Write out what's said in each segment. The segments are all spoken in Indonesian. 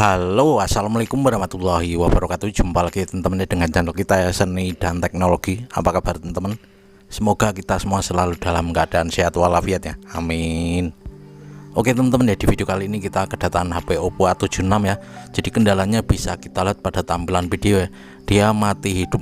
Halo, assalamualaikum warahmatullahi wabarakatuh. Jumpa lagi teman-teman dengan channel kita ya, Seni dan Teknologi. Apa kabar teman-teman? Semoga kita semua selalu dalam keadaan sehat walafiat ya, amin. Oke teman-teman ya, di video kali ini kita kedatangan HP Oppo A76 ya. Jadi kendalanya bisa kita lihat pada tampilan video ya. Dia mati hidup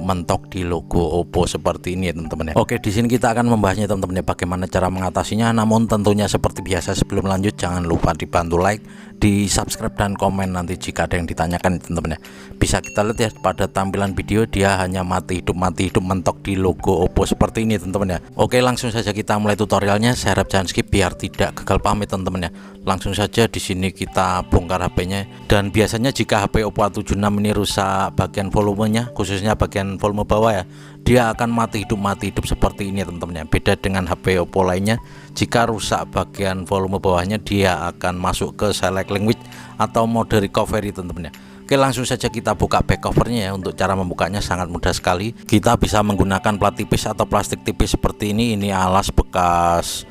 mentok di logo Oppo seperti ini ya teman-teman ya. Oke, di sini kita akan membahasnya teman-teman ya, bagaimana cara mengatasinya. Namun tentunya seperti biasa sebelum lanjut jangan lupa dibantu like, di subscribe dan komen nanti jika ada yang ditanyakan teman-teman ya. Bisa kita lihat ya pada tampilan video dia hanya mati hidup mentok di logo Oppo seperti ini teman-teman ya. Oke, langsung saja kita mulai tutorialnya. Saya harap jangan skip biar tidak gagal paham ya teman-teman ya. Langsung saja di sini kita bongkar HP-nya. Dan biasanya jika HP Oppo A76 ini rusak bagian volumenya, khususnya bagian volume bawah ya, dia akan mati hidup seperti ini teman-teman ya. Beda dengan HP Oppo lainnya, jika rusak bagian volume bawahnya dia akan masuk ke select language atau mode recovery teman-teman ya. Oke, langsung saja kita buka back covernya ya. Untuk cara membukanya sangat mudah sekali. Kita bisa menggunakan plat tipis atau plastik tipis seperti ini. Ini alas bekas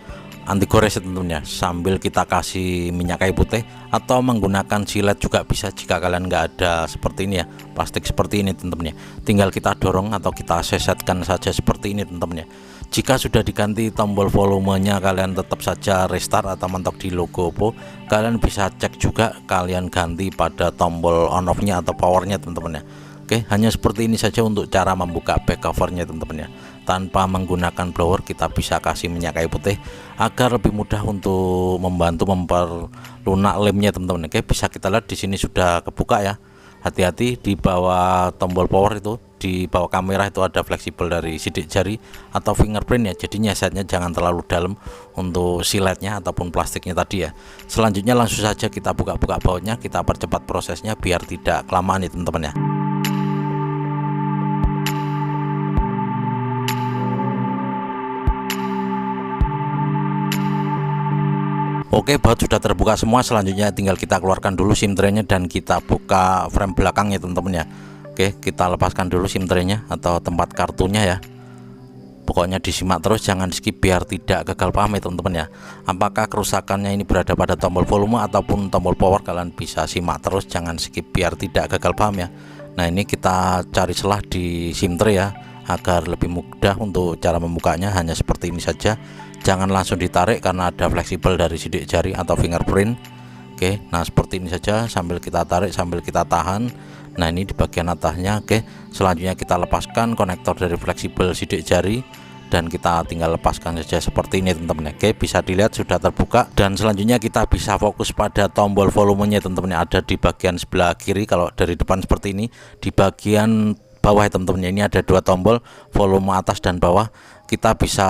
anti gores teman-teman ya, sambil kita kasih minyak kayu putih atau menggunakan silet juga bisa jika kalian nggak ada seperti ini ya, plastik seperti ini teman-teman ya. Tinggal kita dorong atau kita sesetkan saja seperti ini teman-teman ya. Jika sudah diganti tombol volumenya, kalian tetap saja restart atau mentok di logo Oppo. Kalian bisa cek juga kalian ganti pada tombol on off nya atau powernya teman-teman ya. Oke, hanya seperti ini saja untuk cara membuka back covernya teman-teman ya. Tanpa menggunakan blower kita bisa kasih minyak kayu putih agar lebih mudah untuk membantu memperlunak lemnya teman-teman. Oke, bisa kita lihat di sini sudah kebuka ya. Hati-hati di bawah tombol power itu, di bawah kamera itu ada fleksibel dari sidik jari atau fingerprint ya. Jadinya setnya jangan terlalu dalam untuk siletnya ataupun plastiknya tadi ya. Selanjutnya langsung saja kita buka-buka bautnya, kita percepat prosesnya biar tidak kelamaan ya teman-teman ya. Oke, baut sudah terbuka semua. Selanjutnya tinggal kita keluarkan dulu SIM tray-nya dan kita buka frame belakangnya teman-teman ya. Oke, kita lepaskan dulu SIM tray-nya atau tempat kartunya ya. Pokoknya disimak terus, jangan skip biar tidak gagal paham ya teman-teman ya. Apakah kerusakannya ini berada pada tombol volume ataupun tombol power, kalian bisa simak terus, jangan skip biar tidak gagal paham ya. Nah, ini kita cari celah di SIM tray ya, agar lebih mudah untuk cara membukanya. Hanya seperti ini saja, jangan langsung ditarik karena ada fleksibel dari sidik jari atau fingerprint. Oke, nah seperti ini saja, sambil kita tarik sambil kita tahan. Nah, ini di bagian atasnya. Oke, selanjutnya kita lepaskan konektor dari fleksibel sidik jari dan kita tinggal lepaskan saja seperti ini teman-teman. Oke, bisa dilihat sudah terbuka. Dan selanjutnya kita bisa fokus pada tombol volumenya teman-teman, ada di bagian sebelah kiri. Kalau dari depan seperti ini, di bagian bawah ya teman-teman, ini ada dua tombol volume atas dan bawah. Kita bisa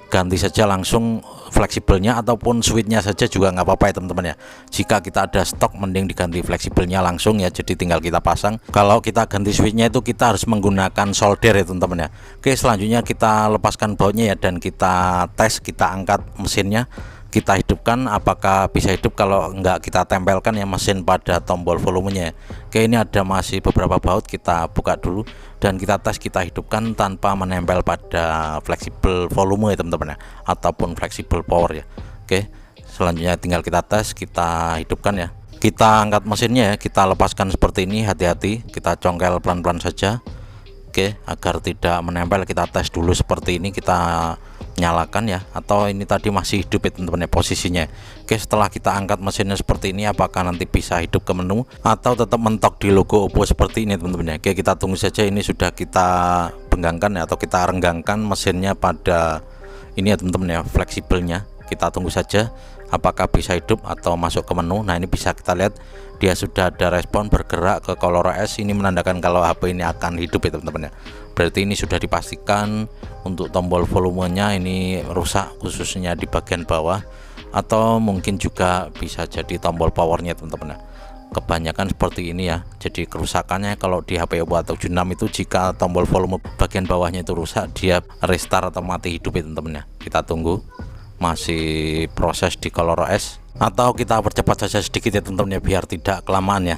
ganti saja langsung fleksibelnya ataupun switchnya saja juga nggak apa-apa ya teman-teman ya. Jika kita ada stok mending diganti fleksibelnya langsung ya, jadi tinggal kita pasang. Kalau kita ganti switchnya itu kita harus menggunakan solder ya teman-teman ya. Oke, selanjutnya kita lepaskan bautnya ya dan kita tes, kita angkat mesinnya, kita hidupkan. Apakah bisa hidup kalau enggak kita tempelkan ya mesin pada tombol volumenya. Oke, ini ada masih beberapa baut, kita buka dulu dan kita tes, kita hidupkan tanpa menempel pada fleksibel volume ya teman-teman ya, ataupun fleksibel power ya. Oke, selanjutnya tinggal kita tes, kita hidupkan ya. Kita angkat mesinnya ya, kita lepaskan seperti ini, hati-hati, kita congkel pelan-pelan saja. Oke, agar tidak menempel kita tes dulu seperti ini, kita nyalakan ya, atau ini tadi masih hidup ya teman-teman ya posisinya. Oke, setelah kita angkat mesinnya seperti ini, apakah nanti bisa hidup ke menu atau tetap mentok di logo Oppo seperti ini teman-teman ya. Oke, kita tunggu saja. Ini sudah kita benggangkan ya, atau kita renggangkan mesinnya pada ini ya teman-teman ya, fleksibelnya. Kita tunggu saja apakah bisa hidup atau masuk ke menu. Nah, ini bisa kita lihat dia sudah ada respon bergerak ke color S. Ini menandakan kalau HP ini akan hidup ya teman-teman ya. Berarti ini sudah dipastikan. Untuk tombol volumenya ini rusak, khususnya di bagian bawah, atau mungkin juga bisa jadi tombol powernya teman-teman ya. Kebanyakan seperti ini ya. Jadi kerusakannya kalau di HP Oppo A76 itu, jika tombol volume bagian bawahnya itu rusak, dia restart atau mati hidup ya teman-teman ya. Kita tunggu, masih proses di color S, atau kita percepat saja sedikit ya teman-teman ya biar tidak kelamaan ya.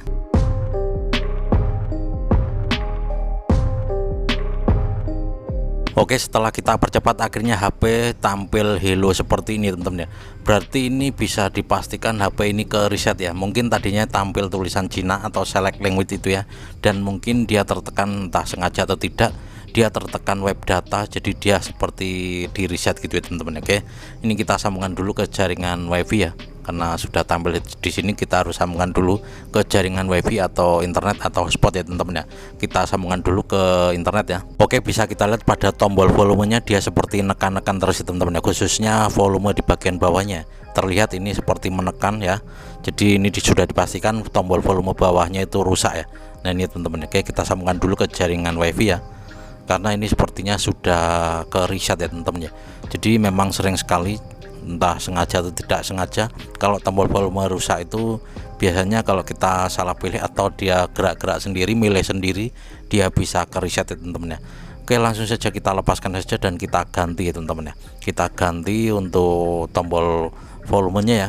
Oke, setelah kita percepat akhirnya HP tampil hello seperti ini teman-teman ya. Berarti ini bisa dipastikan HP ini ke reset ya. Mungkin tadinya tampil tulisan Cina atau select language itu ya, dan mungkin dia tertekan entah sengaja atau tidak, dia tertekan web data, jadi dia seperti di reset gitu ya teman-teman. Oke, ini kita sambungkan dulu ke jaringan WiFi ya, karena sudah tampil di sini. Kita harus sambungkan dulu ke jaringan WiFi atau internet atau hotspot ya teman-teman ya. Kita sambungkan dulu ke internet ya. Oke, bisa kita lihat pada tombol volumenya dia seperti nekan-nekan terus ya teman-teman ya, khususnya volume di bagian bawahnya terlihat ini seperti menekan ya. Jadi ini sudah dipastikan tombol volume bawahnya itu rusak ya. Nah ini teman-teman. Oke, kita sambungkan dulu ke jaringan WiFi ya, karena ini sepertinya sudah ke reset ya teman-teman ya. Jadi memang sering sekali, entah sengaja atau tidak sengaja, kalau tombol volume rusak itu biasanya kalau kita salah pilih atau dia gerak-gerak sendiri, milih sendiri, dia bisa ke reset ya teman-teman ya. Oke, langsung saja kita lepaskan saja dan kita ganti ya teman-teman ya. Kita ganti untuk tombol volumenya ya,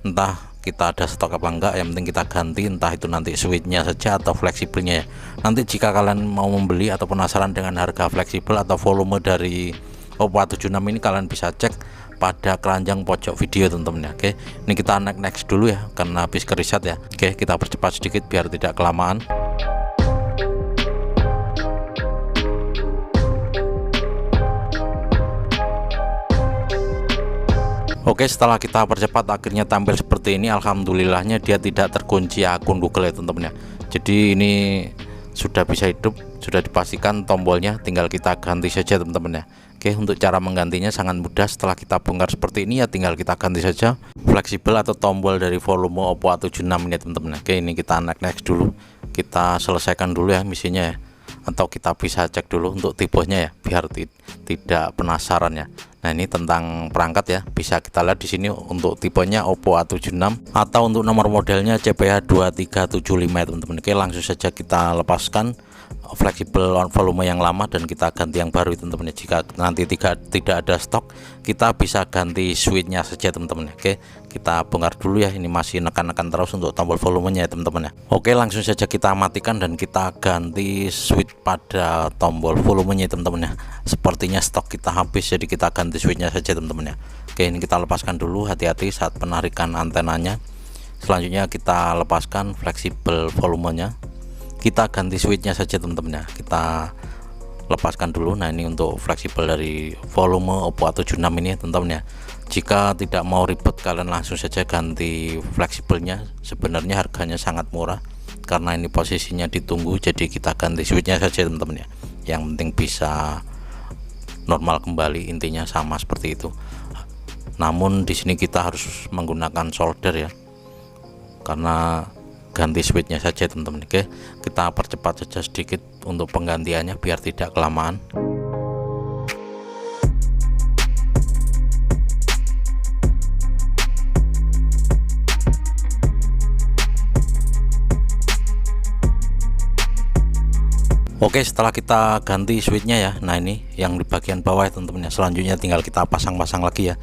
entah kita ada stok apa enggak, yang penting kita ganti, entah itu nanti switchnya saja atau fleksibelnya ya. Nanti jika kalian mau membeli atau penasaran dengan harga fleksibel atau volume dari Oppo A76 ini, kalian bisa cek pada keranjang pojok video teman-teman ya. Oke, ini kita next dulu ya, karena habis ke reset ya. Oke, kita percepat sedikit biar tidak kelamaan. Oke, setelah kita percepat akhirnya tampil seperti ini. Alhamdulillahnya dia tidak terkunci akun Google ya teman-teman ya. Jadi ini sudah bisa hidup, sudah dipastikan tombolnya, tinggal kita ganti saja teman-teman ya. Oke, untuk cara menggantinya sangat mudah. Setelah kita bongkar seperti ini ya, tinggal kita ganti saja fleksibel atau tombol dari volume Oppo A76 ini teman-teman. Oke, ini kita next dulu, kita selesaikan dulu ya misinya ya, atau kita bisa cek dulu untuk tipenya ya, biar tidak penasaran ya. Nah ini tentang perangkat ya, bisa kita lihat di sini untuk tipenya Oppo A76 atau untuk nomor modelnya CPH2375 ya teman-teman. Oke, langsung saja kita lepaskan fleksibel volume yang lama dan kita ganti yang baru teman-teman. Jika nanti tidak ada stok, kita bisa ganti switchnya saja teman-teman. Oke, kita bongkar dulu ya, ini masih nekan-nekan terus untuk tombol volumenya ya teman-teman ya. Oke, langsung saja kita matikan dan kita ganti switch pada tombol volumenya teman-teman ya. Sepertinya stok kita habis, jadi kita ganti switchnya saja teman-teman ya. Oke, ini kita lepaskan dulu, hati-hati saat penarikan antenanya. Selanjutnya kita lepaskan fleksibel volumenya, kita ganti switchnya saja teman-teman ya. Kita lepaskan dulu. Nah ini untuk fleksibel dari volume Oppo A76 ini teman-teman ya. Jika tidak mau ribet, kalian langsung saja ganti fleksibelnya. Sebenarnya harganya sangat murah karena ini posisinya ditunggu, jadi kita ganti switchnya saja teman-teman ya. Yang penting bisa normal kembali, intinya sama seperti itu. Namun di sini kita harus menggunakan solder ya, karena ganti switchnya saja teman-teman. Oke, kita percepat saja sedikit untuk penggantiannya biar tidak kelamaan. Oke, setelah kita ganti switchnya ya, nah ini yang di bagian bawah ya teman-teman ya. Selanjutnya tinggal kita pasang-pasang lagi ya.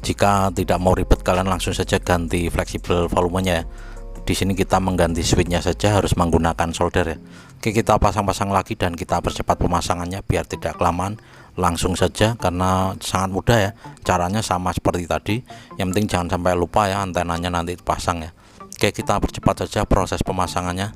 Jika tidak mau ribet, kalian langsung saja ganti fleksibel volumenya ya. Di sini kita mengganti switchnya saja harus menggunakan solder ya. Oke, kita pasang-pasang lagi dan kita percepat pemasangannya biar tidak kelamaan. Langsung saja karena sangat mudah ya. Caranya sama seperti tadi. Yang penting jangan sampai lupa ya antenanya nanti pasang ya. Oke, kita percepat saja proses pemasangannya.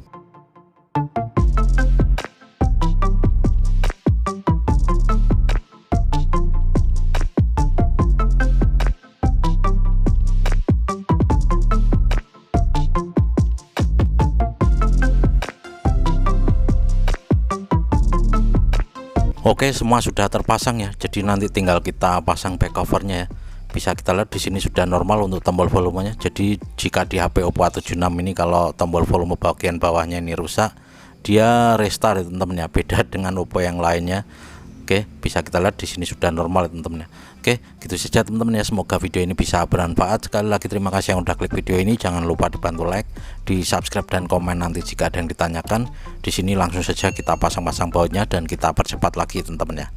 Oke, semua sudah terpasang ya. Jadi nanti tinggal kita pasang back covernya ya. Bisa kita lihat di sini sudah normal untuk tombol volumenya. Jadi jika di HP Oppo A76 ini kalau tombol volume bagian bawahnya ini rusak, dia restart ya teman-teman ya. Beda dengan Oppo yang lainnya. Oke, bisa kita lihat di sini sudah normal ya teman-teman ya. Oke, gitu saja teman-teman ya. Semoga video ini bisa bermanfaat. Sekali lagi terima kasih yang udah klik video ini. Jangan lupa dibantu like, di subscribe dan komen nanti jika ada yang ditanyakan. Di sini langsung saja kita pasang-pasang bautnya dan kita percepat lagi teman-teman ya.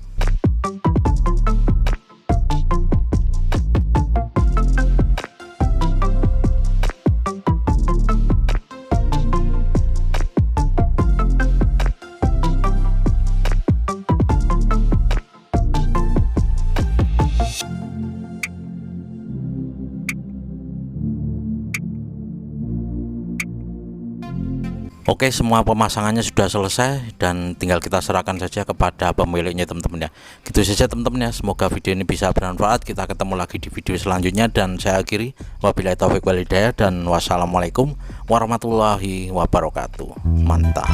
Oke, semua pemasangannya sudah selesai dan tinggal kita serahkan saja kepada pemiliknya teman-teman ya. Gitu saja teman-teman ya, semoga video ini bisa bermanfaat. Kita ketemu lagi di video selanjutnya dan saya akhiri wabillahi taufiq wal hidayah dan wassalamualaikum warahmatullahi wabarakatuh. Mantap.